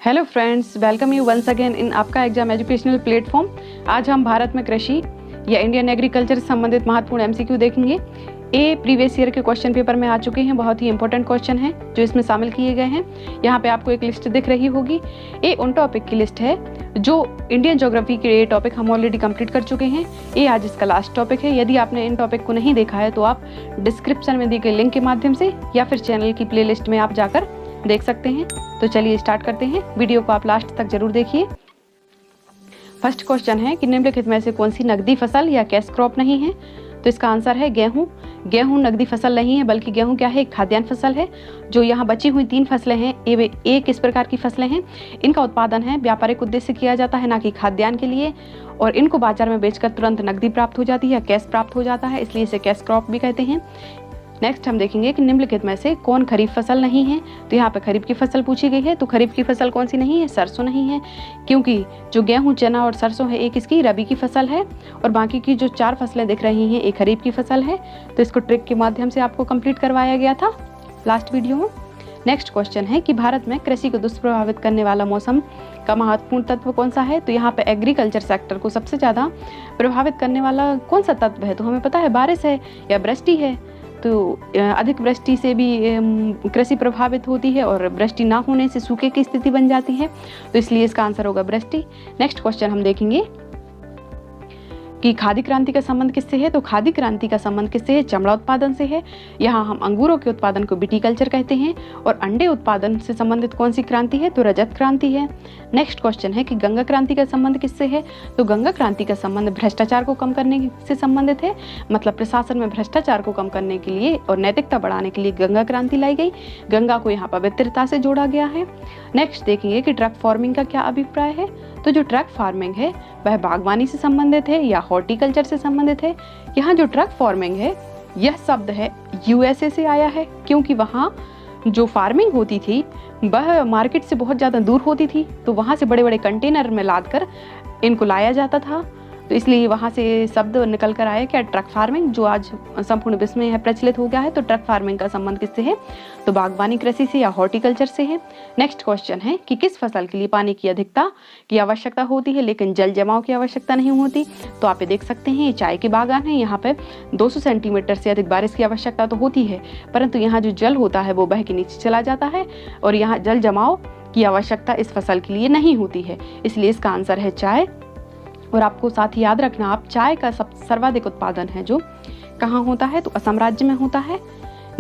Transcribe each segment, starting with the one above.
Hello friends, welcome you once again in आपका exam educational platform. आज हम भारत में कृषि या इंडियन एग्रीकल्चर से संबंधित महत्वपूर्ण एमसीक्यू देखेंगे। ये प्रीवियस ईयर के क्वेश्चन पेपर में आ चुके हैं। बहुत ही इंपॉर्टेंट क्वेश्चन है जो इसमें शामिल किए गए हैं। यहाँ पे आपको एक लिस्ट दिख रही होगी। ये उन टॉपिक की लिस्ट है जो इंडियन ज्योग्राफी के ये टॉपिक हम ऑलरेडी कंप्लीट कर चुके हैं। ये आज इसका लास्ट टॉपिक है। यदि आपने इन टॉपिक को नहीं देखा है तो आप डिस्क्रिप्शन में दिए गए लिंक के माध्यम से या फिर चैनल की प्ले लिस्ट में आप जाकर देख सकते हैं। तो चलिए स्टार्ट करते हैं। वीडियो को आप लास्ट तक जरूर देखिए। फर्स्ट क्वेश्चन है कि निम्नलिखित में से कौन सी नकदी फसल या कैश क्रॉप नहीं है। तो इसका आंसर है गेहूं। गेहूं नकदी फसल नहीं है, बल्कि गेहूं क्या है, एक खाद्यान्न फसल है। जो यहाँ बची हुई 3 फसलें हैं ये एक इस प्रकार की फसलें हैं। इनका उत्पादन है व्यापारिक उद्देश्य से किया जाता है, ना कि खाद्यान्न के लिए, और इनको बाजार में बेचकर तुरंत नकदी प्राप्त हो जाती है, कैश प्राप्त हो जाता है, इसलिए इसे कैश क्रॉप भी कहते हैं। नेक्स्ट हम देखेंगे कि निम्नलिखित में से कौन खरीफ फसल नहीं है। तो यहाँ पे खरीफ की फसल पूछी गई है। तो खरीफ की फसल कौन सी नहीं है, सरसों नहीं है, क्योंकि जो गेहूं, चना और सरसों है एक इसकी रबी की फसल है और बाकी की जो 4 फसलें दिख रही हैं एक खरीफ की फसल है। तो इसको ट्रिक के माध्यम से आपको कंप्लीट करवाया गया था लास्ट वीडियो में। नेक्स्ट क्वेश्चन है कि भारत में कृषि को दुष्प्रभावित करने वाला मौसम का महत्वपूर्ण तत्व कौन सा है। तो यहाँ पे एग्रीकल्चर सेक्टर को सबसे ज़्यादा प्रभावित करने वाला कौन सा तत्व है। तो हमें पता है बारिश है या वृष्टि है। तो अधिक वृष्टि से भी कृषि प्रभावित होती है और वृष्टि ना होने से सूखे की स्थिति बन जाती है। तो इसलिए इसका आंसर होगा वृष्टि। नेक्स्ट क्वेश्चन हम देखेंगे कि खादी क्रांति का संबंध किससे है। तो खादी क्रांति का संबंध किससे है, चमड़ा उत्पादन से है। यहाँ हम अंगूरों के उत्पादन को विटीकल्चर कहते हैं। और अंडे उत्पादन से संबंधित कौन सी क्रांति है, तो रजत क्रांति है। नेक्स्ट क्वेश्चन है कि गंगा क्रांति का संबंध किससे है। तो गंगा क्रांति का संबंध भ्रष्टाचार को कम करने से संबंधित है। मतलब प्रशासन में भ्रष्टाचार को कम करने के लिए और नैतिकता बढ़ाने के लिए गंगा क्रांति लाई गई। गंगा को यहाँ पवित्रता से जोड़ा गया है। नेक्स्ट देखेंगे कि ट्रक फार्मिंग का क्या अभिप्राय है। तो जो ट्रक फार्मिंग है वह बागवानी से संबंधित है या हॉर्टिकल्चर से संबंधित है। यहाँ जो ट्रक फार्मिंग है यह शब्द है यूएसए से आया है, क्योंकि वहाँ जो फार्मिंग होती थी वह मार्केट से बहुत ज़्यादा दूर होती थी। तो वहाँ से बड़े बड़े कंटेनर में लाद कर इनको लाया जाता था। तो इसलिए वहाँ से शब्द निकल कर आया क्या, ट्रक फार्मिंग, जो आज संपूर्ण विश्व में है प्रचलित हो गया है। तो ट्रक फार्मिंग का संबंध किससे है, तो बागवानी कृषि से या हॉर्टिकल्चर से है। नेक्स्ट क्वेश्चन है कि किस फसल के लिए पानी की अधिकता की आवश्यकता होती है लेकिन जल जमाव की आवश्यकता नहीं होती। तो आप ये देख सकते हैं, ये चाय के बागान है। यहाँ पे 200 सेंटीमीटर से अधिक बारिश की आवश्यकता तो होती है, परंतु यहाँ जो जल होता है वो बह के नीचे चला जाता है और यहाँ जल जमाव की आवश्यकता इस फसल के लिए नहीं होती है। इसलिए इसका आंसर है चाय। और आपको साथ ही याद रखना, आप चाय का सर्वाधिक उत्पादन है जो कहाँ होता है, तो असम राज्य में होता है।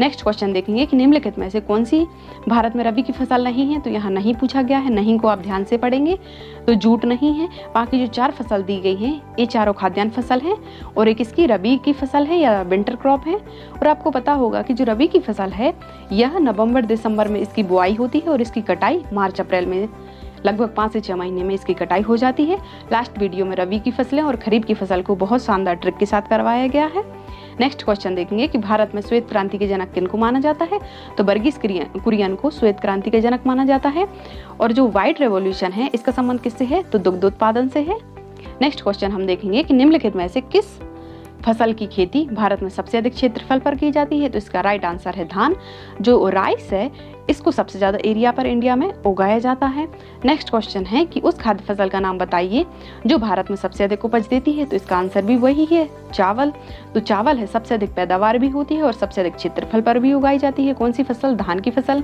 नेक्स्ट क्वेश्चन देखेंगे कि निम्नलिखित में से कौन सी भारत में रबी की फसल नहीं है। तो यहाँ नहीं पूछा गया है, नहीं को आप ध्यान से पढ़ेंगे। तो जूट नहीं है। बाकी जो 4 फसल दी गई हैं ये चारों खाद्यान्न फसल हैं और एक इसकी रबी की फसल है या विंटर क्रॉप है। और आपको पता होगा कि जो रबी की फसल है यह नवंबर दिसंबर में इसकी बुआई होती है और इसकी कटाई मार्च अप्रैल में, लगभग 5 से 6 महीने में इसकी कटाई हो जाती है। लास्ट वीडियो में रबी की फसलें और खरीफ की फसल को बहुत शानदार ट्रिक के साथ करवाया गया है। नेक्स्ट क्वेश्चन देखेंगे कि भारत में श्वेत क्रांति के जनक किनको माना जाता है। तो वर्गीस कुरियन को श्वेत क्रांति के जनक माना जाता है। और जो व्हाइट रेवोल्यूशन है इसका संबंध किससे है, तो दुग्ध उत्पादन से है। नेक्स्ट क्वेश्चन हम देखेंगे कि निम्नलिखित में से किस फसल की खेती भारत में सबसे अधिक क्षेत्रफल पर की जाती है। तो इसका राइट आंसर है धान। जो राइस है इसको सबसे ज़्यादा एरिया पर इंडिया में उगाया जाता है। नेक्स्ट क्वेश्चन है कि उस खाद्य फसल का नाम बताइए जो भारत में सबसे अधिक उपज देती है। तो इसका आंसर भी वही है, चावल। तो चावल है सबसे अधिक पैदावार भी होती है और सबसे अधिक क्षेत्रफल पर भी उगाई जाती है। कौन सी फसल, धान की फसल।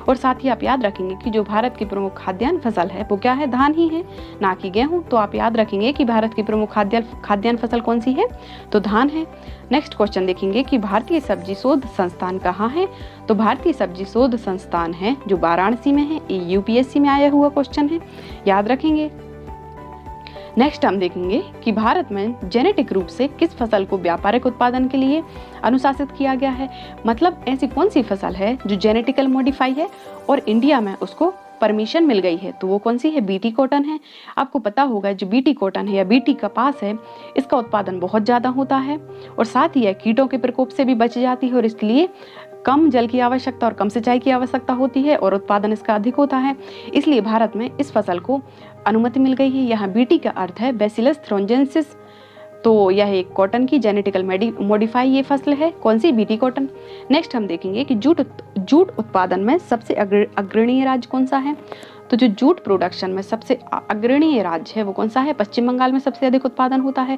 और साथ ही आप याद रखेंगे कि जो भारत की प्रमुख खाद्यान्न फसल है वो क्या है, धान ही है, ना कि गेहूँ। तो आप याद रखेंगे कि भारत की प्रमुख खाद्यान्न फसल कौन सी है, तो धान है। नेक्स्ट क्वेश्चन देखेंगे कि भारतीय सब्जी शोध संस्थान कहाँ है। तो भारतीय सब्जी शोध संस्थान है जो वाराणसी में है। ये यूपीएससी में आया हुआ क्वेश्चन है, याद रखेंगे। नेक्स्ट हम देखेंगे कि भारत में जेनेटिक रूप से किस फसल को व्यापारिक उत्पादन के लिए अनुशासित किया गया है। मतलब ऐसी कौन सी फसल है जो जेनेटिकल मॉडिफाई है और इंडिया में उसको परमिशन मिल गई है। तो वो कौन सी है, बीटी कॉटन है। आपको पता होगा जो बीटी कॉटन है या बीटी कपास है इसका उत्पादन बहुत ज़्यादा होता है और साथ ही कीटों के प्रकोप से भी बच जाती है और इसलिए कम जल की आवश्यकता और कम सिंचाई की आवश्यकता होती है और उत्पादन इसका अधिक होता है। इसलिए भारत में इस फसल को अनुमति मिल गई है। यहाँ बीटी का अर्थ है बैसिलस थ्रोंजेंसिस। तो यह एक कॉटन की जेनेटिकल मॉडिफाई ये फसल है। कौन सी, बीटी कॉटन। नेक्स्ट हम देखेंगे कि जूट उत्पादन में सबसे अग्रणीय राज्य कौन सा है। तो जो जूट प्रोडक्शन में सबसे अग्रणी राज्य है वो कौन सा है? पश्चिम बंगाल में सबसे अधिक उत्पादन होता है।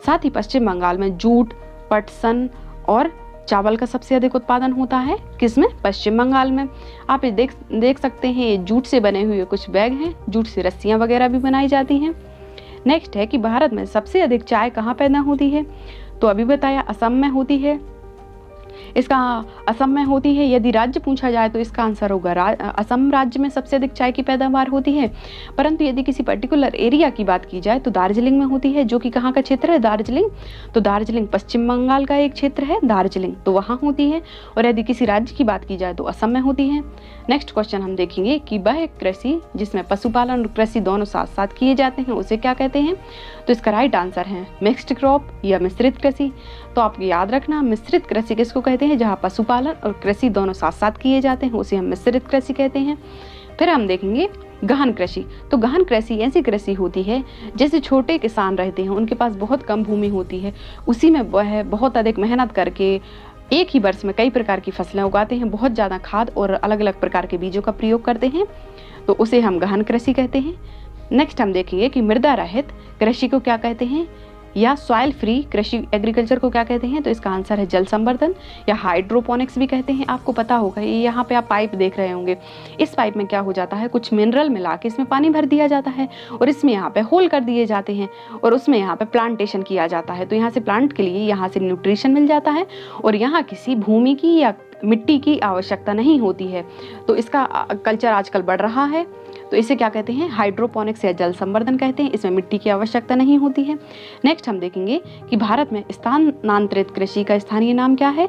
साथ ही पश्चिम बंगाल में जूट, पटसन और चावल का सबसे अधिक उत्पादन होता है। किसमें? पश्चिम बंगाल में। आप ये देख सकते हैं, ये जूट से बने हुए कुछ बैग हैं, जूट से रस्सियां वगैरह भी बनाई जाती हैं। नेक्स्ट है कि भारत में सबसे अधिक चाय कहाँ पैदा होती है? तो अभी बताया, असम में होती है। इसका असम में होती है। यदि राज्य पूछा जाए तो इसका आंसर होगा असम राज्य में सबसे अधिक चाय की पैदावार होती है। परंतु यदि किसी पर्टिकुलर एरिया की बात की जाए तो दार्जिलिंग में होती है, जो कि कहाँ का क्षेत्र है? दार्जिलिंग। तो दार्जिलिंग पश्चिम बंगाल का एक क्षेत्र है दार्जिलिंग, तो वहाँ होती है। और यदि किसी राज्य की बात की जाए तो असम में होती है। नेक्स्ट क्वेश्चन हम देखेंगे कि वह कृषि जिसमें पशुपालन और कृषि दोनों साथ साथ किए जाते हैं उसे क्या कहते हैं? तो इसका राइट आंसर है मिक्स्ड क्रॉप या मिश्रित कृषि। तो आप याद रखना, मिश्रित कृषि किसको कहते हैं? जहाँ पशुपालन और कृषि दोनों साथ साथ किए जाते हैं उसे हम मिश्रित कृषि कहते हैं। फिर हम देखेंगे गहन कृषि। तो गहन कृषि ऐसी कृषि होती है जैसे छोटे किसान रहते हैं, उनके पास बहुत कम भूमि होती है, उसी में वह बहुत अधिक मेहनत करके एक ही वर्ष में कई प्रकार की फसलें उगाते हैं, बहुत ज़्यादा खाद और अलग अलग प्रकार के बीजों का प्रयोग करते हैं, तो उसे हम गहन कृषि कहते हैं। नेक्स्ट हम देखेंगे कि मृदा रहित कृषि को क्या कहते हैं, या सॉइल फ्री कृषि एग्रीकल्चर को क्या कहते हैं? तो इसका आंसर है जल संवर्धन या हाइड्रोपोनिक्स भी कहते हैं। आपको पता होगा, ये यहाँ पे आप पाइप देख रहे होंगे, इस पाइप में क्या हो जाता है, कुछ मिनरल मिला के इसमें पानी भर दिया जाता है और इसमें यहाँ पे होल कर दिए जाते हैं और उसमें यहाँ पे प्लांटेशन किया जाता है। तो यहाँ से प्लांट के लिए यहाँ से न्यूट्रिशन मिल जाता है और यहाँ किसी भूमि की या मिट्टी की आवश्यकता नहीं होती है। तो इसका कल्चर आजकल बढ़ रहा है, तो इसे क्या कहते हैं? हाइड्रोपोनिक्स या जल संवर्धन कहते हैं। इसमें मिट्टी की आवश्यकता नहीं होती है। नेक्स्ट हम देखेंगे कि भारत में स्थानांतरित कृषि का स्थानीय नाम क्या है?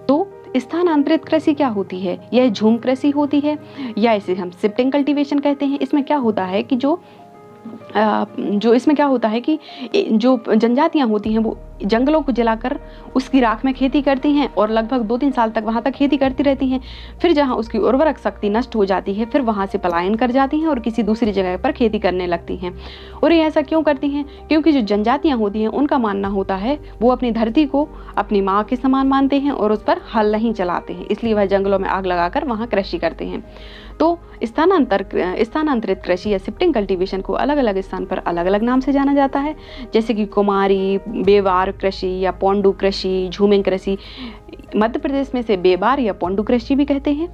तो स्थानांतरित कृषि क्या होती है? यह झूम कृषि होती है या इसे हम शिफ्टिंग कल्टीवेशन कहते हैं। इसमें क्या होता है कि जो इसमें क्या होता है कि जो जनजातियां होती हैं वो जंगलों को जलाकर उसकी राख में खेती करती हैं और लगभग 2-3 साल तक वहाँ तक खेती करती रहती हैं। फिर जहाँ उसकी उर्वरक शक्ति नष्ट हो जाती है, फिर वहाँ से पलायन कर जाती हैं और किसी दूसरी जगह पर खेती करने लगती हैं। और ये ऐसा क्यों करती हैं? क्योंकि जो जनजातियाँ होती हैं उनका मानना होता है वो अपनी धरती को अपनी माँ के समान मानते हैं और उस पर हल नहीं चलाते हैं, इसलिए वह जंगलों में आग लगाकर वहाँ कृषि करते हैं। तो स्थानांतरित कृषि या शिफ्टिंग कल्टीवेशन को अलग अलग स्थान पर अलग अलग नाम से जाना जाता है, जैसे कि कुमारी, बेवार कृषि या पोंडू कृषि, झूमिंग कृषि। मध्य प्रदेश में से बेबार या पोंडू कृषि भी कहते हैं।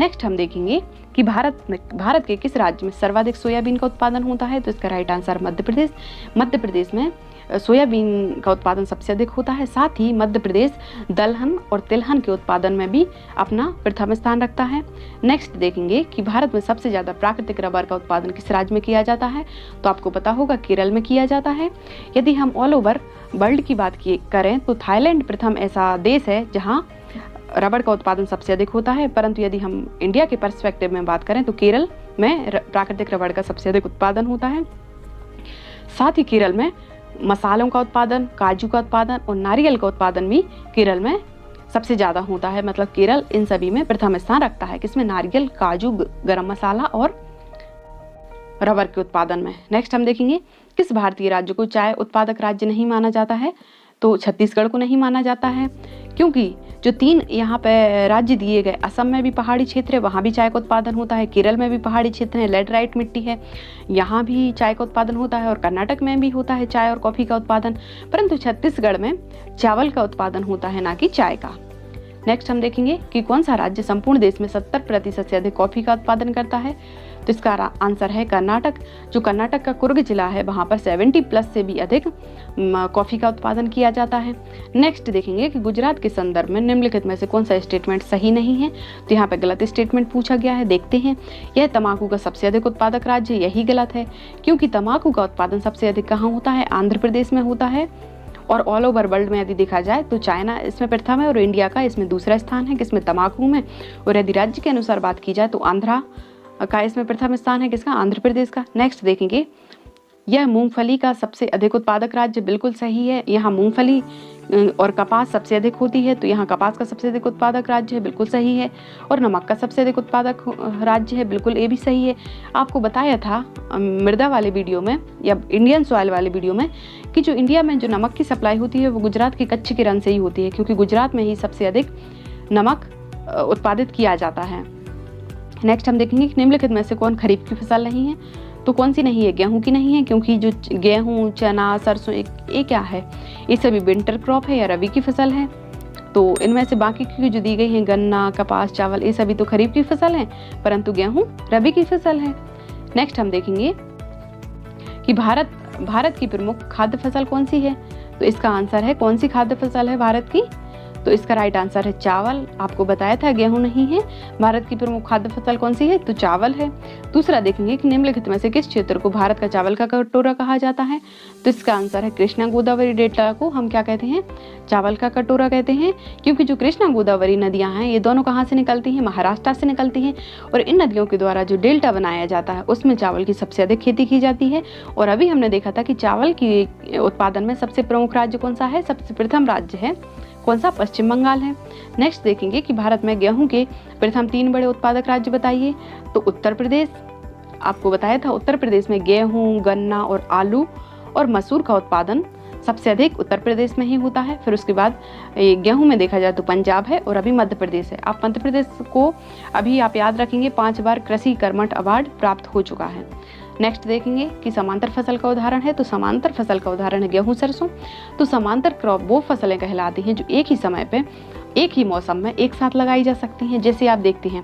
नेक्स्ट हम देखेंगे कि भारत के किस राज्य में सर्वाधिक सोयाबीन का उत्पादन होता है? तो इसका राइट आंसर मध्य प्रदेश। मध्य प्रदेश में सोयाबीन का उत्पादन सबसे अधिक होता है। साथ ही मध्य प्रदेश दलहन और तिलहन के उत्पादन में भी अपना प्रथम स्थान रखता है। नेक्स्ट देखेंगे कि भारत में सबसे ज़्यादा प्राकृतिक रबर का उत्पादन किस राज्य में किया जाता है? तो आपको पता होगा केरल में किया जाता है। यदि हम ऑल ओवर वर्ल्ड की बात करें तो थाईलैंड प्रथम ऐसा देश है जहाँ रबर का उत्पादन सबसे अधिक होता है। परंतु यदि हम इंडिया के पर्सपेक्टिव में बात करें तो केरल में प्राकृतिक रबर का सबसे अधिक उत्पादन होता है। साथ ही केरल में मसालों का उत्पादन, काजू का उत्पादन और नारियल का उत्पादन भी केरल में सबसे ज़्यादा होता है। मतलब केरल इन सभी में प्रथम स्थान रखता है। किसमें? नारियल, काजू, गरम मसाला और रबर के उत्पादन में। नेक्स्ट हम देखेंगे किस भारतीय राज्य को चाय उत्पादक राज्य नहीं माना जाता है? तो छत्तीसगढ़ को नहीं माना जाता है, क्योंकि जो 3 यहाँ पे राज्य दिए गए, असम में भी पहाड़ी क्षेत्र है, वहाँ भी चाय का उत्पादन होता है। केरल में भी पहाड़ी क्षेत्र है, लेटराइट मिट्टी है, यहाँ भी चाय का उत्पादन होता है। और कर्नाटक में भी होता है चाय और कॉफ़ी का उत्पादन। परंतु छत्तीसगढ़ में चावल का उत्पादन होता है, ना कि चाय का। नेक्स्ट हम देखेंगे कि कौन सा राज्य संपूर्ण देश में 70% से अधिक कॉफ़ी का उत्पादन करता है? तो इसका आंसर है कर्नाटक। जो कर्नाटक का कुर्ग जिला है वहाँ पर 70+ से भी अधिक कॉफ़ी का उत्पादन किया जाता है। नेक्स्ट देखेंगे कि गुजरात के संदर्भ में निम्नलिखित में से कौन सा स्टेटमेंट सही नहीं है? तो यहाँ पे गलत स्टेटमेंट पूछा गया है, देखते हैं। यह तंबाकू का सबसे अधिक उत्पादक राज्य, यही गलत है, क्योंकि तंबाकू का उत्पादन सबसे अधिक कहाँ होता है? आंध्र प्रदेश में होता है। और ऑल ओवर वर्ल्ड में यदि देखा जाए तो चाइना इसमें प्रथम है और इंडिया का इसमें दूसरा स्थान है। किसमें? तंबाकू में। और यदि राज्य के अनुसार बात की जाए तो आंध्रा का इसमें प्रथम स्थान है। किसका? आंध्र प्रदेश का। नेक्स्ट देखेंगे, यह मूंगफली का सबसे अधिक उत्पादक राज्य, बिल्कुल सही है। यहाँ मूंगफली और कपास सबसे अधिक होती है, तो यहाँ कपास का सबसे अधिक उत्पादक राज्य है, बिल्कुल सही है। और नमक का सबसे अधिक उत्पादक राज्य है, बिल्कुल ये भी सही है। आपको बताया था मृदा वाले वीडियो में या इंडियन सॉइल वाले वीडियो में कि जो इंडिया में जो नमक की सप्लाई होती है वो गुजरात के कच्छ के रन से ही होती है, क्योंकि गुजरात में ही सबसे अधिक नमक उत्पादित किया जाता है। नेक्स्ट हम देखेंगे कि निम्नलिखित में से कौन खरीफ की फसल नहीं है। तो कौन सी नहीं है? गेहूं की नहीं है, क्योंकि जो गेहूं, चना, सरसों ये क्या है? ये सभी विंटर क्रॉप है या रबी की फसल है। तो इनमें से बाकी की जो दी गई हैं, गन्ना, कपास, चावल, ये सभी तो खरीफ की फसल हैं, परंतु गेहूं रबी की फसल है। नेक्स्ट हम देखेंगे कि भारत की प्रमुख खाद्य फसल कौन सी है। तो इसका आंसर है, कौन सी खाद्य फसल है भारत की? तो इसका राइट आंसर है चावल। आपको बताया था गेहूं नहीं है। भारत की प्रमुख खाद्य फसल कौन सी है? तो चावल है। दूसरा देखेंगे कि निम्नलिखित में से किस क्षेत्र को भारत का चावल का कटोरा कहा जाता है। तो इसका आंसर है कृष्णा गोदावरी डेल्टा को हम क्या कहते हैं? चावल का कटोरा कहते हैं, क्योंकि जो कृष्णा गोदावरी नदियां हैं ये दोनों कहाँ से निकलती हैं? महाराष्ट्र से निकलती हैं, और इन नदियों के द्वारा जो डेल्टा बनाया जाता है उसमें चावल की सबसे अधिक खेती की जाती है। और अभी हमने देखा था कि चावल की उत्पादन में सबसे प्रमुख राज्य कौन सा है? सबसे प्रथम राज्य है कौन सा? पश्चिम बंगाल है। नेक्स्ट देखेंगे कि भारत में गेहूं के प्रथम 3 बड़े उत्पादक राज्य बताइए। तो उत्तर प्रदेश, आपको बताया था उत्तर प्रदेश में गेहूं, गन्ना और आलू और मसूर का उत्पादन सबसे अधिक उत्तर प्रदेश में ही होता है। फिर उसके बाद गेहूं में देखा जाए तो पंजाब है, और अभी मध्य प्रदेश है। आप मध्य प्रदेश को अभी आप याद रखेंगे 5 बार कृषि कर्मठ अवार्ड प्राप्त हो चुका है। नेक्स्ट देखेंगे कि समांतर फसल का उदाहरण है। तो समांतर फसल का उदाहरण है गेहूं, सरसों। तो समांतर क्रॉप वो फसलें कहलाती हैं जो एक ही समय पे एक ही मौसम में एक साथ लगाई जा सकती हैं। जैसे आप देखते हैं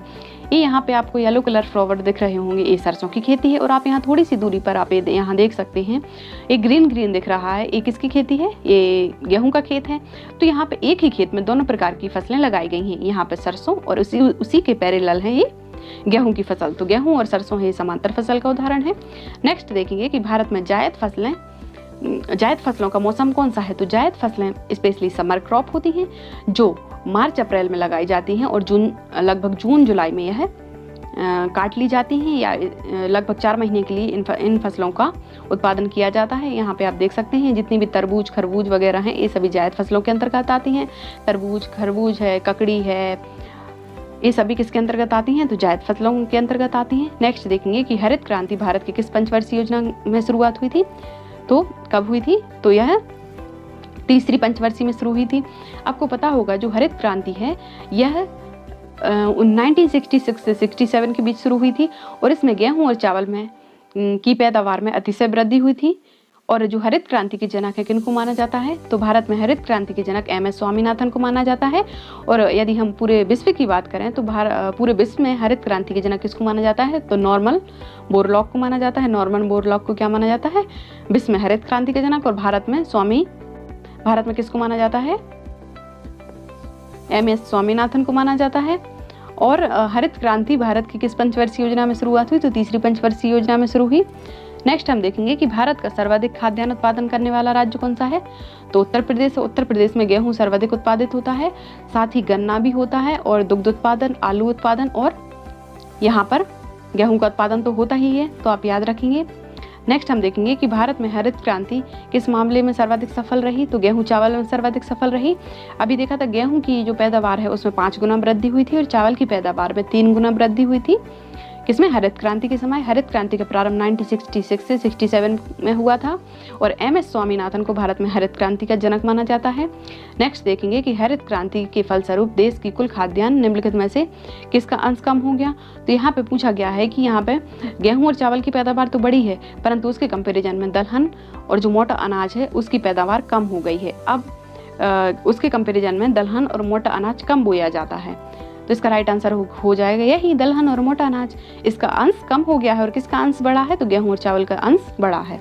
ये यहाँ पे आपको येलो कलर फ्लावर दिख रहे होंगे, ये सरसों की खेती है। और आप यहाँ थोड़ी सी दूरी पर आप यहाँ देख सकते हैं एक ग्रीन दिख रहा है, ये किसकी खेती है? ये गेहूं का खेत है। तो यहाँ पे एक ही खेत में दोनों प्रकार की फसलें लगाई गई हैं। यहाँ पे सरसों और उसी के पैरेलल है ये गेहूं की फसल। तो गेहूं और सरसों है समांतर फसल का उदाहरण है। नेक्स्ट देखेंगे कि भारत में जायद फसलों का मौसम कौन सा है। तो जायद फसलें स्पेशली समर क्रॉप होती हैं जो मार्च अप्रैल में लगाई जाती हैं, और लगभग जून जुलाई में यह काट ली जाती हैं, या लगभग 4 महीने के लिए इन फसलों का उत्पादन किया जाता है। यहाँ पे आप देख सकते हैं जितनी भी तरबूज, खरबूज वगैरह हैं ये सभी जायद फसलों के अंतर्गत आती हैं। तरबूज, खरबूज है, ककड़ी है, ये सभी किसके अंतर्गत आती हैं? तो जायद फसलों के अंतर्गत आती हैं। नेक्स्ट देखेंगे कि हरित क्रांति भारत की किस पंचवर्षीय योजना में शुरुआत हुई थी। तो कब हुई थी? तो यह तीसरी पंचवर्षीय में शुरू हुई थी। आपको पता होगा जो हरित क्रांति है यह 1966 से 67 के बीच शुरू हुई थी, और इसमें गेहूं और चावल में की पैदावार में अतिशय वृद्धि हुई थी। और जो हरित क्रांति के जनक है किनको माना जाता है? तो भारत में हरित क्रांति के जनक MS स्वामीनाथन को माना जाता है। और यदि हम पूरे विश्व की बात करें तो पूरे विश्व में हरित क्रांति के जनक किसको माना जाता है? तो नॉर्मन बोरलॉग को माना जाता है। नॉर्मन बोरलॉग को क्या माना जाता है? विश्व में हरित क्रांति के जनक। और भारत में किसको माना जाता है? MS स्वामीनाथन को माना जाता है। और हरित क्रांति भारत की किस पंचवर्षीय योजना में शुरुआत हुई? तो तीसरी पंचवर्षीय योजना में शुरू हुई। नेक्स्ट हम देखेंगे कि भारत का सर्वाधिक खाद्यान्न उत्पादन करने वाला राज्य कौन सा है। तो उत्तर प्रदेश। उत्तर प्रदेश में गेहूं सर्वाधिक उत्पादित होता है, साथ ही गन्ना भी होता है, और दुग्ध उत्पादन, आलू उत्पादन, और यहाँ पर गेहूं का उत्पादन तो होता ही है, तो आप याद रखेंगे। नेक्स्ट हम देखेंगे कि भारत में हरित क्रांति किस मामले में सर्वाधिक सफल रही। तो गेहूं चावल में सर्वाधिक सफल रही। अभी देखा था गेहूं की जो पैदावार है उसमें 5 गुना वृद्धि हुई थी, और चावल की पैदावार में 3 गुना वृद्धि हुई थी। किसमें? हरित क्रांति के समय। हरित क्रांति का प्रारंभ 1966 से 67 में हुआ था, और MS स्वामीनाथन को भारत में हरित क्रांति का जनक माना जाता है। नेक्स्ट देखेंगे कि हरित क्रांति के फलस्वरूप देश की कुल खाद्यान्न निम्नलिखित में से किसका अंश कम हो गया। तो यहाँ पे पूछा गया है कि यहाँ पे गेहूं और चावल की पैदावार तो बड़ी है, परंतु उसके कंपेरिजन में दलहन और जो मोटा अनाज है उसकी पैदावार कम हो गई है। अब उसके कंपेरिजन में दलहन और मोटा अनाज कम बोया जाता है। तो इसका राइट आंसर हो जाएगा यही, दलहन और मोटा अनाज। इसका अंश कम हो गया है, और किसका अंश बढ़ा है? तो गेहूं और चावल का अंश बढ़ा है।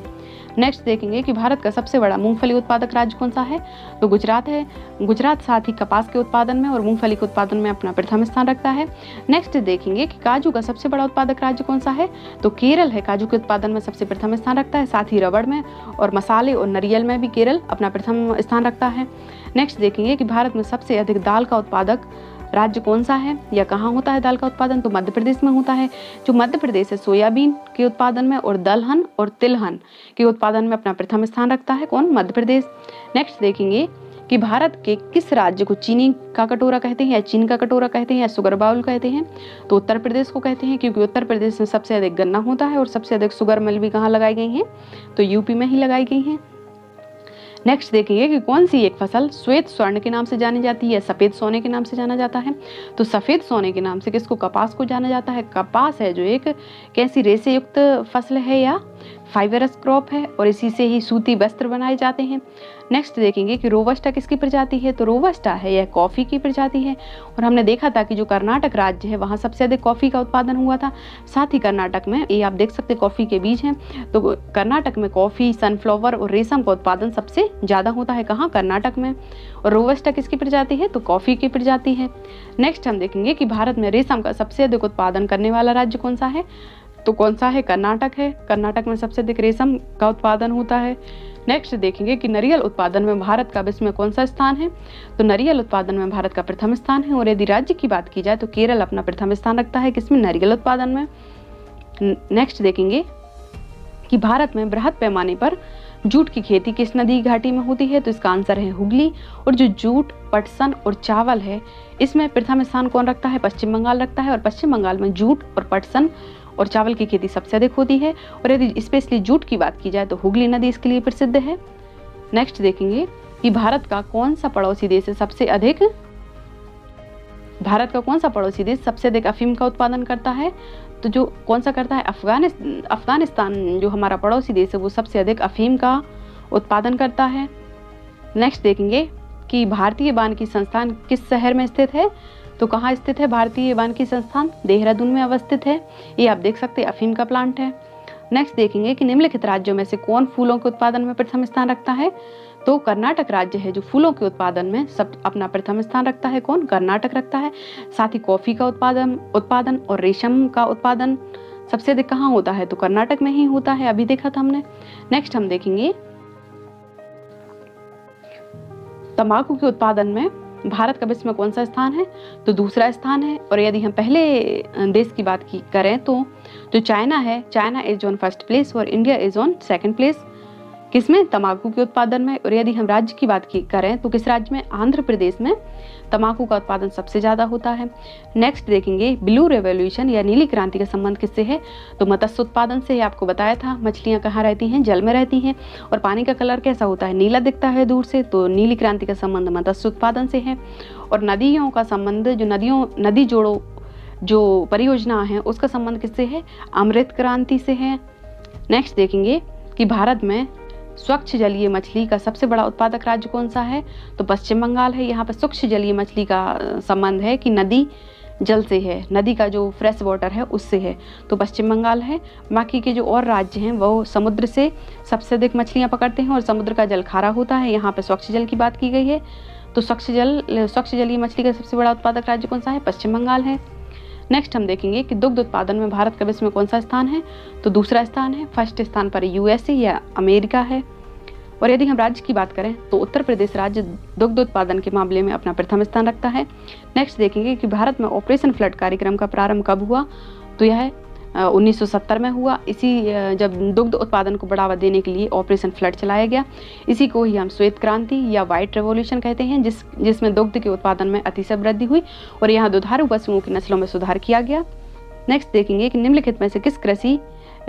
नेक्स्ट देखेंगे कि भारत का सबसे बड़ा मूंगफली उत्पादक राज्य कौन सा है। तो गुजरात है। गुजरात साथ ही कपास के उत्पादन में और मूंगफली के उत्पादन में अपना प्रथम स्थान रखता है। नेक्स्ट देखेंगे कि काजू का सबसे बड़ा उत्पादक राज्य कौन सा है। तो केरल है, काजू के उत्पादन में सबसे प्रथम स्थान रखता है। साथ ही रबड़ में और मसाले और नारियल में भी केरल अपना प्रथम स्थान रखता है। नेक्स्ट देखेंगे कि भारत में सबसे अधिक दाल का उत्पादक राज्य कौन सा है, या कहाँ होता है दाल का उत्पादन। तो मध्य प्रदेश में होता है। जो मध्य प्रदेश है सोयाबीन के उत्पादन में और दलहन और तिलहन के उत्पादन में अपना प्रथम स्थान रखता है। कौन? मध्य प्रदेश। नेक्स्ट देखेंगे कि भारत के किस राज्य को चीनी का कटोरा कहते हैं, या चीन का कटोरा कहते हैं, या शुगर बाउल कहते हैं। तो उत्तर प्रदेश को कहते हैं, क्योंकि उत्तर प्रदेश में सबसे अधिक गन्ना होता है, और सबसे अधिक शुगर मिल भी कहाँ लगाई गई हैं? तो यूपी में ही लगाई गई हैं। नेक्स्ट देखेंगे कि कौन सी एक फसल श्वेत स्वर्ण के नाम से जानी जाती है या सफ़ेद सोने के नाम से जाना जाता है। तो सफ़ेद सोने के नाम से किसको, कपास को जाना जाता है। कपास है जो एक कैसी रेशे युक्त फसल है या फाइबरस क्रॉप है और इसी से ही सूती वस्त्र बनाए जाते हैं। नेक्स्ट देखेंगे कि रोबस्टा किसकी प्रजाति है। तो रोबस्टा है यह कॉफ़ी की प्रजाति है और हमने देखा था कि जो कर्नाटक राज्य है वहाँ सबसे अधिक कॉफ़ी का उत्पादन हुआ था। साथ ही कर्नाटक में ये आप देख सकते कॉफ़ी के बीज हैं, तो कर्नाटक में कॉफ़ी, सनफ्लावर और रेशम का उत्पादन सबसे ज़्यादा होता है। कहाँ, कर्नाटक में। और रोबस्टा किसकी प्रजाति है, तो कॉफ़ी की प्रजाति है। नेक्स्ट हम देखेंगे कि भारत में रेशम का सबसे अधिक उत्पादन करने वाला राज्य कौन सा है। तो कौन सा है, कर्नाटक है। कर्नाटक में सबसे अधिक रेशम का उत्पादन होता है। नेक्स्ट देखेंगे कि नारियल उत्पादन में भारत का विश्व में कौन सा स्थान है। तो नारियल उत्पादन में भारत का प्रथम स्थान है। और यदि राज्य की बात की जाए तो केरल अपना प्रथम स्थान रखता है किसमें, नारियल उत्पादन में। नेक्स्ट देखेंगे कि भारत में बृहद पैमाने पर जूट की खेती किस नदी घाटी में होती है। तो इसका आंसर है हुगली। और जो जूट, पटसन और चावल है इसमें प्रथम स्थान कौन रखता है, पश्चिम बंगाल रखता है। और पश्चिम बंगाल में जूट और पटसन और चावल की खेती सबसे अधिक होती है। और यदि स्पेशली जूट की बात की जाए तो हुगली नदी इसके लिए प्रसिद्ध है। नेक्स्ट देखेंगे कि भारत का कौन सा पड़ोसी देश सबसे अधिक अफीम का उत्पादन करता है। तो जो कौन सा करता है, अफगानिस्तान जो हमारा पड़ोसी देश है वो सबसे अधिक अफीम का उत्पादन करता है। नेक्स्ट देखेंगे कि भारतीय वानिकी संस्थान किस शहर में स्थित है। तो कहाँ स्थित है भारतीय वानिकी संस्थान, देहरादून में अवस्थित है। ये आप देख सकते हैं अफीम का प्लांट है। नेक्स्ट देखेंगे कि निम्नलिखित राज्यों में से कौन फूलों के उत्पादन में प्रथम स्थान रखता है। तो कर्नाटक राज्य है जो फूलों के उत्पादन में सब अपना प्रथम स्थान रखता है। कौन, कर्नाटक रखता है। साथ ही कॉफी का उत्पादन और रेशम का उत्पादन सबसे अधिक कहाँ होता है, तो कर्नाटक में ही होता है, अभी देखा था हमने। नेक्स्ट हम देखेंगे तंबाकू के उत्पादन में भारत का विश्व में कौन सा स्थान है। तो दूसरा स्थान है। और यदि हम पहले देश की बात करें तो जो चाइना है, China is on first place और India is on second place किसमें, तंबाकू के उत्पादन में। और यदि हम राज्य की बात करें तो किस राज्य में, आंध्र प्रदेश में तंबाकू का उत्पादन सबसे ज़्यादा होता है। नेक्स्ट देखेंगे ब्लू रेवोल्यूशन या नीली क्रांति का संबंध किससे है। तो मत्स्य उत्पादन से, आपको बताया था मछलियाँ कहाँ रहती हैं, जल में रहती हैं और पानी का कलर कैसा होता है, नीला दिखता है दूर से। तो नीली क्रांति का संबंध मत्स्य उत्पादन से है। और नदियों का संबंध, जो नदी जोड़ो जो परियोजना है उसका संबंध किससे है, अमृत क्रांति से है। नेक्स्ट देखेंगे कि भारत में स्वच्छ जलीय मछली का सबसे बड़ा उत्पादक राज्य कौन सा है। तो पश्चिम बंगाल है। यहाँ पर स्वच्छ जलीय मछली का संबंध है कि नदी जल से है, नदी का जो फ्रेश वाटर है उससे है, तो पश्चिम बंगाल है। बाकी के जो और राज्य हैं वो समुद्र से सबसे अधिक मछलियाँ पकड़ते हैं और समुद्र का जल खारा होता है। यहाँ पर स्वच्छ जल की बात की गई है। तो स्वच्छ जलीय मछली का सबसे बड़ा उत्पादक राज्य कौन सा है, पश्चिम बंगाल है। नेक्स्ट हम देखेंगे कि दुग्ध उत्पादन में भारत का विश्व में कौन सा स्थान है। तो दूसरा स्थान है। फर्स्ट स्थान पर यूएसए या अमेरिका है। और यदि हम राज्य की बात करें तो उत्तर प्रदेश राज्य दुग्ध उत्पादन के मामले में अपना प्रथम स्थान रखता है। नेक्स्ट देखेंगे कि भारत में ऑपरेशन फ्लड कार्यक्रम का प्रारंभ कब हुआ। तो यह 1970 में हुआ। जब दुग्ध उत्पादन को बढ़ावा देने के लिए ऑपरेशन फ्लड चलाया गया। इसी को ही हम श्वेत क्रांति या व्हाइट रेवोल्यूशन कहते हैं, जिसमें दुग्ध के उत्पादन में अतिशय वृद्धि हुई और यहाँ दुधारू पशुओं की नस्लों में सुधार किया गया। नेक्स्ट देखेंगे कि निम्नलिखित में से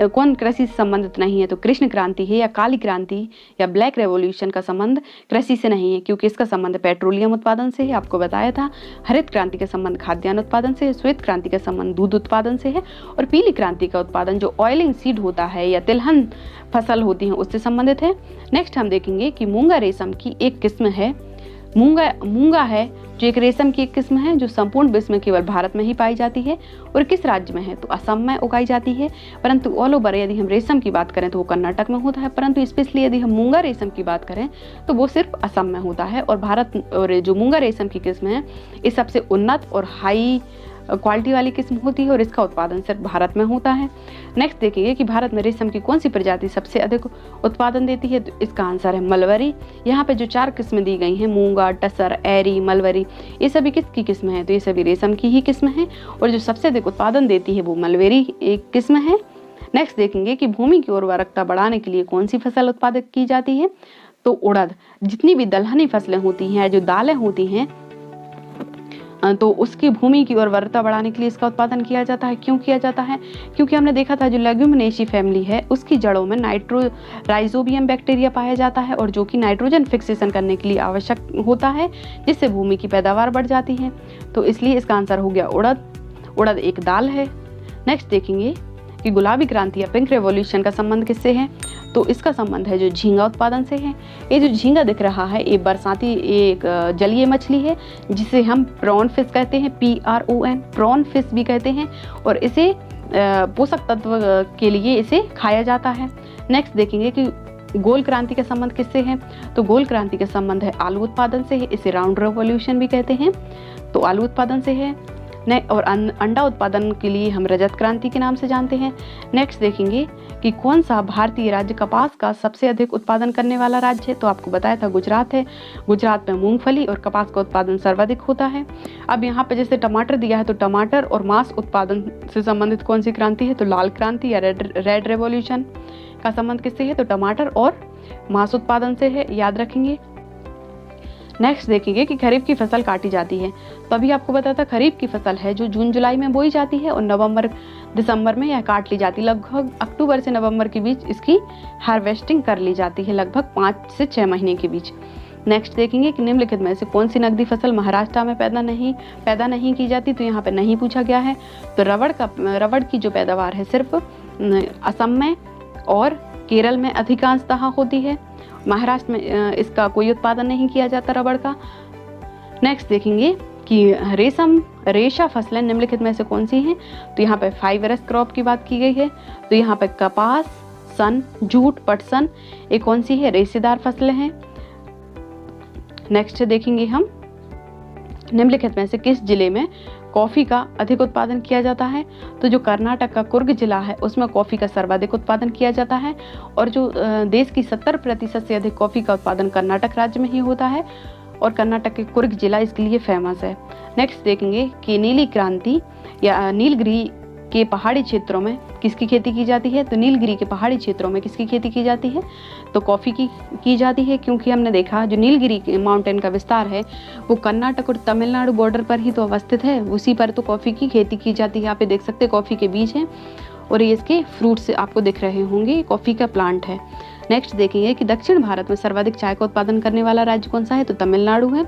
कौन कृषि से संबंधित नहीं है। तो कृष्ण क्रांति है या काली क्रांति या ब्लैक रेवोल्यूशन का संबंध कृषि से नहीं है, क्योंकि इसका संबंध पेट्रोलियम उत्पादन से है, आपको बताया था। हरित क्रांति का संबंध खाद्यान्न उत्पादन से है। श्वेत क्रांति का संबंध दूध उत्पादन से है। और पीली क्रांति का उत्पादन जो ऑयलिंग सीड होता है या तिलहन फसल होती है उससे संबंधित है। नेक्स्ट हम देखेंगे कि मूंगा रेशम की एक किस्म है। मूंगा है जो एक रेशम की एक किस्म है जो संपूर्ण विश्व में केवल भारत में ही पाई जाती है। और किस राज्य में है, तो असम में उगाई जाती है। परंतु ऑल ओवर यदि हम रेशम की बात करें तो वो कर्नाटक में होता है। परंतु स्पेशली यदि हम मूंगा रेशम की बात करें तो वो सिर्फ असम में होता है। और जो मूंगा रेशम की किस्म है ये सबसे उन्नत और हाई क्वालिटी वाली किस्म होती है और इसका उत्पादन सिर्फ भारत में होता है। नेक्स्ट देखिए कि भारत में रेशम की कौन सी प्रजाति सबसे अधिक उत्पादन देती है। तो इसका आंसर है मलबरी। यहाँ पे जो 4 किस्में दी गई हैं, मूंगा, टसर, एरी, मलबरी, ये सभी किसकी किस्म है, तो ये सभी रेशम की ही किस्म है। और जो सबसे अधिक उत्पादन देती है वो मलबरी एक किस्म है। नेक्स्ट देखेंगे कि भूमि की उर्वरकता बढ़ाने के लिए कौन सी फसल उत्पादित की जाती है। तो उड़द। जितनी भी दलहनी फसलें होती हैं, जो दालें होती हैं, तो उसकी भूमि की उर्वरता बढ़ाने के लिए इसका उत्पादन किया जाता है। क्यों किया जाता है? क्योंकि हमने देखा था जो लेग्यूमिनेसी फैमिली है उसकी जड़ों में राइजोबियम बैक्टीरिया पाया जाता है और जो कि नाइट्रोजन फिक्सेशन करने के लिए आवश्यक होता है, जिससे भूमि की पैदावार बढ़ जाती है। तो इसलिए इसका आंसर हो गया उड़द। उड़द एक दाल है। नेक्स्ट देखेंगे कि गुलाबी क्रांति या पिंक रेवोल्यूशन का संबंध किससे है? तो इसका संबंध है जो झींगा उत्पादन से है। ये जो झींगा दिख रहा है ये बरसाती एक जलीय मछली है जिसे हम प्रॉन फिश कहते हैं, PRON, प्रॉन फिश भी कहते हैं, और इसे पोषक तत्व के लिए इसे खाया जाता है। नेक्स्ट देखेंगे कि गोल क्रांति का संबंध किससे है? तो गोल क्रांति का संबंध है आलू उत्पादन से है। इसे राउंड रेवोल्यूशन भी कहते हैं। तो आलू उत्पादन से है। और अंडा उत्पादन के लिए हम रजत क्रांति के नाम से जानते हैं। नेक्स्ट देखेंगे कि कौन सा भारतीय राज्य कपास का सबसे अधिक उत्पादन करने वाला राज्य है? तो आपको बताया था गुजरात है। गुजरात में मूंगफली और कपास का उत्पादन सर्वाधिक होता है। अब यहाँ पे जैसे टमाटर दिया है तो टमाटर और मांस उत्पादन से संबंधित कौन सी क्रांति है? तो लाल क्रांति या रेड रेवोल्यूशन का संबंध किससे है? तो टमाटर और मांस उत्पादन से है, याद रखेंगे। नेक्स्ट देखेंगे कि खरीफ की फसल काटी जाती है। तो अभी आपको बताया था खरीफ की फसल है जो जून जुलाई में बोई जाती है और नवंबर दिसंबर में यह काट ली जाती है। लगभग अक्टूबर से नवंबर के बीच इसकी हार्वेस्टिंग कर ली जाती है, लगभग 5 से 6 महीने के बीच। नेक्स्ट देखेंगे कि निम्नलिखित में से कौन सी नकदी फसल महाराष्ट्र में पैदा नहीं की जाती? तो यहाँ पे नहीं पूछा गया है। तो रबड़ की जो पैदावार है सिर्फ असम में और केरल में अधिकांशतः होती है। महाराष्ट्र में इसका कोई उत्पादन नहीं किया जाता रबड़ का। नेक्स्ट देखेंगे कि रेशा फसलें निम्नलिखित में से कौन सी हैं? तो यहाँ पे फाइबरस क्रॉप की बात की गई है। तो यहाँ पे कपास, सन, जूट, पटसन, ये कौन सी है? रेशेदार फसलें हैं। नेक्स्ट देखेंगे हम निम्नलिखित में से किस जिले में कॉफ़ी का अधिक उत्पादन किया जाता है? तो जो कर्नाटक का कुर्ग जिला है उसमें कॉफ़ी का सर्वाधिक उत्पादन किया जाता है और जो देश की 70% से अधिक कॉफ़ी का उत्पादन कर्नाटक राज्य में ही होता है और कर्नाटक के कुर्ग जिला इसके लिए फेमस है। नेक्स्ट देखेंगे कि नीली क्रांति या नीलगिरी के पहाड़ी क्षेत्रों में किसकी खेती की जाती है? तो नीलगिरी के पहाड़ी क्षेत्रों में किसकी खेती की जाती है? तो कॉफ़ी की जाती है, क्योंकि हमने देखा जो नीलगिरी के माउंटेन का विस्तार है वो कर्नाटक और तमिलनाडु बॉर्डर पर ही तो अवस्थित है, उसी पर तो कॉफ़ी की खेती की जाती है। यहाँ पे देख सकते हैं कॉफ़ी के बीज हैं और ये इसके फ्रूट्स आपको दिख रहे होंगे, कॉफ़ी का प्लांट है। नेक्स्ट देखेंगे कि दक्षिण भारत में सर्वाधिक चाय का उत्पादन करने वाला राज्य कौन सा है? तो तमिलनाडु है।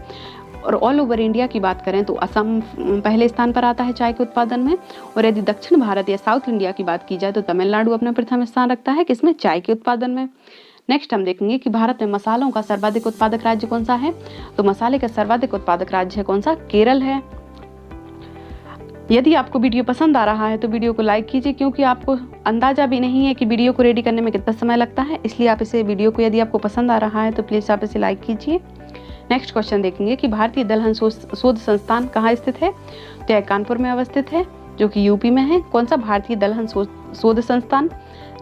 और ऑल ओवर इंडिया की बात करें तो असम पहले स्थान पर आता है चाय के उत्पादन में, और यदि दक्षिण भारत या साउथ इंडिया की बात की जाए तो तमिलनाडु अपना प्रथम स्थान रखता है किसमें? चाय के उत्पादन में। नेक्स्ट हम देखेंगे कि भारत में मसालों का सर्वाधिक उत्पादक राज्य कौन सा है? तो मसाले का सर्वाधिक उत्पादक राज्य है कौन सा? केरल है। यदि आपको वीडियो पसंद आ रहा है तो वीडियो को लाइक कीजिए, क्योंकि आपको अंदाजा भी नहीं है कि वीडियो को रेडी करने में कितना समय लगता है, इसलिए आप इसे वीडियो को यदि आपको पसंद आ रहा है तो प्लीज़ आप इसे लाइक कीजिए। नेक्स्ट क्वेश्चन देखेंगे कि भारतीय दलहन शोध संस्थान कहाँ स्थित है? तो यह कानपुर में अवस्थित है जो कि यूपी में है। कौन सा? भारतीय दलहन शोध संस्थान।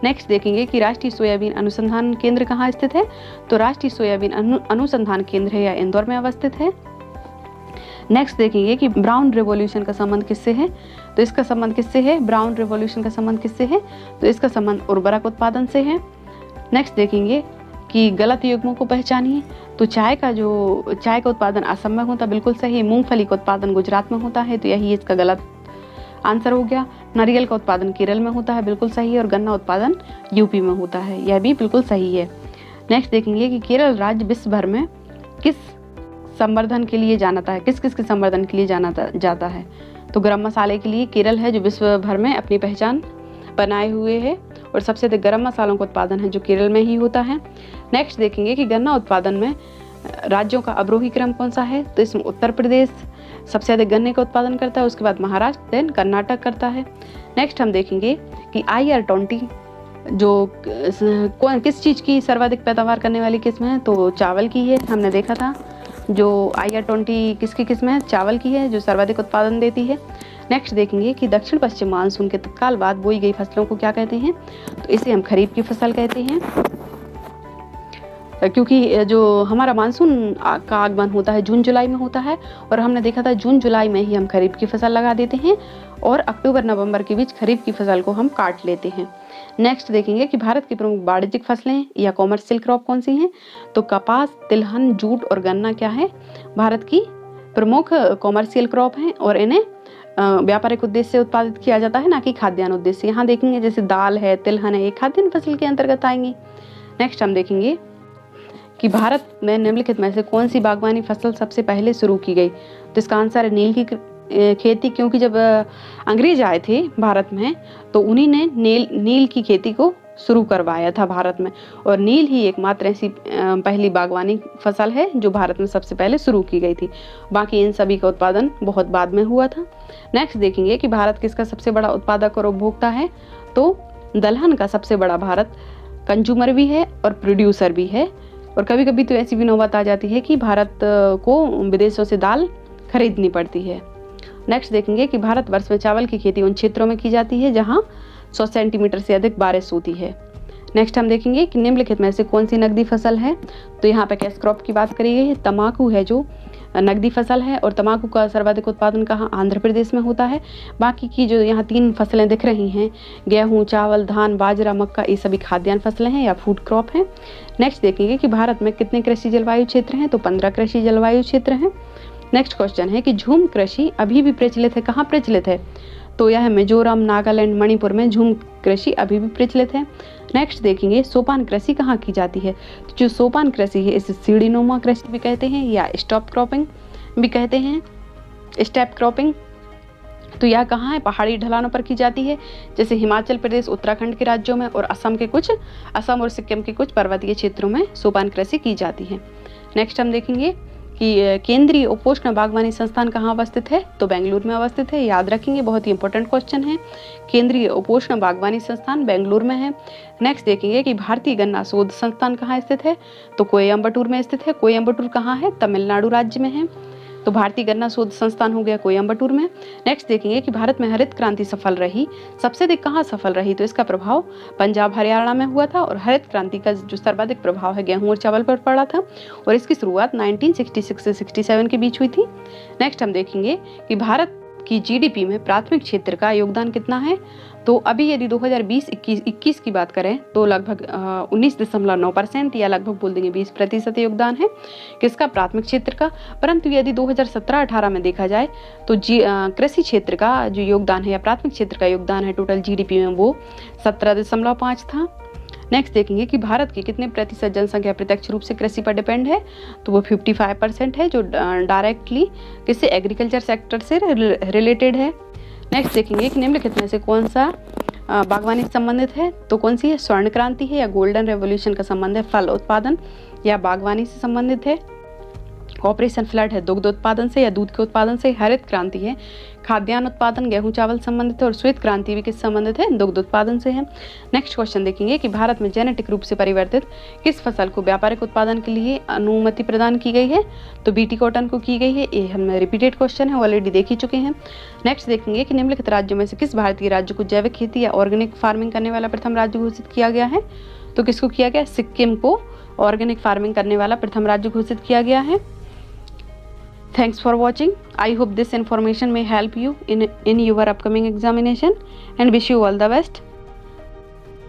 नेक्स्ट देखेंगे कि राष्ट्रीय सोयाबीन अनुसंधान केंद्र कहाँ स्थित है? तो राष्ट्रीय सोयाबीन अनुसंधान केंद्र है या इंदौर में अवस्थित है। नेक्स्ट देखेंगे कि ब्राउन रेवोल्यूशन का संबंध किससे है? तो इसका संबंध किससे है? ब्राउन रेवोल्यूशन का संबंध किससे है? तो इसका संबंध उर्वरक उत्पादन से है। नेक्स्ट देखेंगे कि गलत युग्मों को पहचानिए। तो चाय का उत्पादन असम में होता, बिल्कुल सही। मूंगफली का उत्पादन गुजरात में होता है, तो यही इसका गलत आंसर हो गया। नारियल का उत्पादन केरल में होता है, बिल्कुल सही है। और गन्ना उत्पादन यूपी में होता है, यह भी बिल्कुल सही है। नेक्स्ट देखेंगे कि केरल राज्य विश्व भर में किस संवर्धन के लिए जाना है? किस के संवर्धन के लिए जाना जाता है? तो गरम मसाले के लिए केरल है जो विश्व भर में अपनी पहचान बनाए हुए है और सबसे अधिक गरम मसालों का उत्पादन है जो केरल में ही होता है। नेक्स्ट देखेंगे कि गन्ना उत्पादन में राज्यों का अवरोही क्रम कौन सा है? तो इसमें उत्तर प्रदेश सबसे अधिक गन्ने का उत्पादन करता है, उसके बाद महाराष्ट्र, देन कर्नाटक करता है। नेक्स्ट हम देखेंगे कि IR20 जो किस चीज़ की सर्वाधिक पैदावार करने वाली किस्म है? तो चावल की है। हमने देखा था जो IR20 किसकी किस्म है? चावल की है, जो सर्वाधिक उत्पादन देती है। नेक्स्ट देखेंगे कि दक्षिण पश्चिम मानसून के तत्काल बाद बोई गई फसलों को क्या कहते हैं? तो इसे हम खरीफ की फसल कहते हैं, क्योंकि जो हमारा मानसून का आगमन होता है जून जुलाई में होता है और हमने देखा था जून जुलाई में ही हम खरीफ की फसल लगा देते हैं और अक्टूबर नवंबर के बीच खरीफ की फसल को हम काट लेते हैं। नेक्स्ट देखेंगे कि भारत की प्रमुख वाणिज्यिक फसलें या कॉमर्शियल क्रॉप कौन सी हैं? तो कपास, तिलहन, जूट और गन्ना क्या है? भारत की प्रमुख कॉमर्शियल क्रॉप हैं और इन्हें व्यापारिक उद्देश्य से उत्पादित किया जाता है, ना कि खाद्यान्न उद्देश्य। यहाँ देखेंगे जैसे दाल है, तिलहन है, ये खाद्यान्न फसल के अंतर्गत आएंगी। नेक्स्ट हम देखेंगे कि भारत में निम्नलिखित में से कौन सी बागवानी फसल सबसे पहले शुरू की गई। तो इसका आंसर है नील की खेती, क्योंकि जब अंग्रेज आए थे भारत में तो उन्हीं ने नील की खेती को शुरू करवाया था भारत में, और नील ही एकमात्र ऐसी पहली बागवानी फसल है जो भारत में सबसे पहले शुरू की गई थी। बाकी इन सभी का उत्पादन बहुत बाद में हुआ था। नेक्स्ट देखेंगे कि भारत किसका सबसे बड़ा उत्पादक और उपभोक्ता है। तो दलहन का सबसे बड़ा भारत कंज्यूमर भी है और प्रोड्यूसर भी है, और कभी कभी तो ऐसी भी नौबत आ जाती है कि भारत को विदेशों से दाल खरीदनी पड़ती है। नेक्स्ट देखेंगे कि भारतवर्ष में चावल की खेती उन क्षेत्रों में की जाती है जहां 100 सेंटीमीटर से अधिक बारिश होती है। नेक्स्ट हम देखेंगे कि निम्नलिखित में से कौन सी नकदी फसल है। तो यहाँ पे कैश क्रॉप की बात करी गई है। तंबाकू है जो नकदी फसल है, और तंबाकू का सर्वाधिक उत्पादन कहाँ, आंध्र प्रदेश में होता है। बाकी की जो यहाँ 3 फसलें दिख रही हैं, गेहूँ, चावल, धान, बाजरा, मक्का, ये सभी खाद्यान्न फसलें हैं या फूड क्रॉप हैं। नेक्स्ट देखेंगे कि भारत में कितने कृषि जलवायु क्षेत्र हैं। तो 15 कृषि जलवायु क्षेत्र हैं। नेक्स्ट क्वेश्चन है कि झूम कृषि अभी भी प्रचलित है, कहाँ प्रचलित है। तो यह मिजोरम, नागालैंड, मणिपुर में झूम कृषि अभी भी प्रचलित है। नेक्स्ट देखेंगे सोपान कृषि कहाँ की जाती है। तो जो सोपान कृषि है इसे सीढ़ीनुमा कृषि भी कहते हैं या स्टॉप क्रॉपिंग भी कहते हैं, स्टेप क्रॉपिंग। तो यह कहाँ है, पहाड़ी ढलानों पर की जाती है, जैसे हिमाचल प्रदेश, उत्तराखंड के राज्यों में, और असम और सिक्किम के कुछ पर्वतीय क्षेत्रों में सोपान कृषि की जाती है। नेक्स्ट हम देखेंगे कि केंद्रीय उपोष्ण बागवानी संस्थान कहाँ अवस्थित है। तो बेंगलुरु में अवस्थित है, याद रखेंगे, बहुत ही इंपॉर्टेंट क्वेश्चन है। केंद्रीय उपोष्ण बागवानी संस्थान बेंगलुरु में है। नेक्स्ट देखेंगे कि भारतीय गन्ना शोध संस्थान कहाँ स्थित है। तो कोयम्बटूर में स्थित है। कोयम्बटूर कहाँ है, तमिलनाडु राज्य में है। तो भारतीय गन्ना शोध संस्थान हो गया कोयम्बटूर में। नेक्स्ट देखेंगे कि भारत में हरित क्रांति सफल रही, सबसे अधिक कहाँ सफल रही। तो इसका प्रभाव पंजाब, हरियाणा में हुआ था, और हरित क्रांति का जो सर्वाधिक प्रभाव है गेहूं और चावल पर पड़ा था, और इसकी शुरुआत 1966 से 67 के बीच हुई थी। नेक्स्ट हम देखेंगे कि भारत की जीडीपी में प्राथमिक क्षेत्र का योगदान कितना है। तो अभी यदि 2020-21 की बात करें तो लगभग 19.9% या लगभग बोल देंगे 20% योगदान है किसका, प्राथमिक क्षेत्र का। परंतु यदि 2017-18 में देखा जाए तो कृषि क्षेत्र का जो योगदान है या प्राथमिक क्षेत्र का योगदान है टोटल जीडीपी में वो 17.5 था। नेक्स्ट देखेंगे कि भारत की कितने प्रतिशत जनसंख्या प्रत्यक्ष रूप से कृषि पर डिपेंड है। तो वो 55% है, जो डायरेक्टली किसी एग्रीकल्चर सेक्टर से रिलेटेड है। नेक्स्ट देखेंगे कि निम्नलिखित में से कौन सा बागवानी से संबंधित है। तो कौन सी है, स्वर्ण क्रांति है या गोल्डन रेवोल्यूशन का संबंध है फल उत्पादन या बागवानी से संबंधित है। ऑपरेशन फ्लड है दुग्ध उत्पादन से या दूध के उत्पादन से। हरित क्रांति है खाद्यान्न उत्पादन, गेहूं चावल संबंधित है, और श्वेत क्रांति भी किस संबंधित है, दुग्ध उत्पादन से है। नेक्स्ट क्वेश्चन देखेंगे कि भारत में जेनेटिक रूप से परिवर्तित किस फसल को व्यापारिक उत्पादन के लिए अनुमति प्रदान की गई है। तो बीटी कॉटन को की गई है। ये हम रिपीटेड क्वेश्चन है, ऑलरेडी देख ही चुके हैं। नेक्स्ट देखेंगे कि निम्नलिखित राज्यों में से किस भारतीय राज्य को जैविक खेती या ऑर्गेनिक फार्मिंग करने वाला प्रथम राज्य घोषित किया गया है। तो किसको किया गया, सिक्किम को ऑर्गेनिक फार्मिंग करने वाला प्रथम राज्य घोषित किया गया है। Thanks for watching. I hope this information may help you in your upcoming examination and wish you all the best.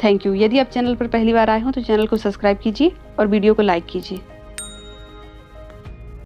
Thank you. यदि आप चैनल पर पहली बार आए हो तो चैनल को सब्सक्राइब कीजिए और वीडियो को लाइक कीजिए।